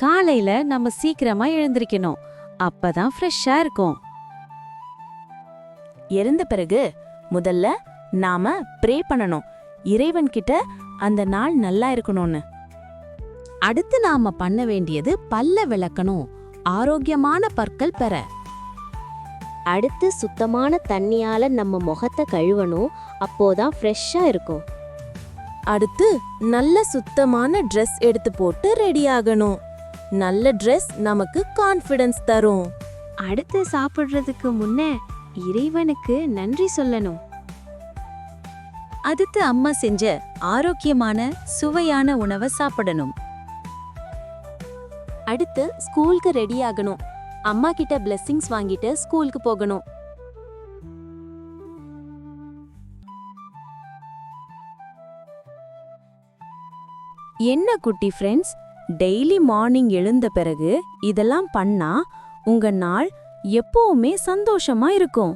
காலையில நம்ம சீக்கிரமா எழுந்திருக்கணும். அப்பதான் ஃப்ரெஷ்ஷா இருக்கும். இறந்த பிறகு முதல்ல நாம ப்ரே பண்ணணும், இறைவன் கிட்ட அந்த நாள் நல்லா இருக்கணும்னு. அடுத்து நாம பண்ண வேண்டியது பல்ல விளக்கணும், ஆரோக்கியமான பற்கள் பெற. அடுத்து சுத்தமான தண்ணியால நம்ம முகத்தை கழுவணும், அப்போதான் ஃப்ரெஷ்ஷா இருக்கும். அடுத்து நல்ல சுத்தமான Dress எடுத்து போட்டு ரெடி ஆகணும். நல்ல Dress நமக்கு கான்ஃபிடன்ஸ் தரும். அடுத்து சாப்பிடுறதுக்கு முன்னே இறைவனுக்கு நன்றி சொல்லணும். அடுத்து அம்மா செஞ்ச ஆரோக்கியமான சுவையான உணவை சாப்பிடணும். அடுத்து ஸ்கூலுக்கு ரெடி ஆகணும். அம்மா கிட்ட பிளெஸிங்ஸ் வாங்கிட்டு ஸ்கூலுக்கு போகணும். என்ன குட்டி ஃப்ரெண்ட்ஸ், டெய்லி மார்னிங் எழுந்த பிறகு இதெல்லாம் பண்ணா உங்க நாள் எப்பவுமே சந்தோஷமா இருக்கும்.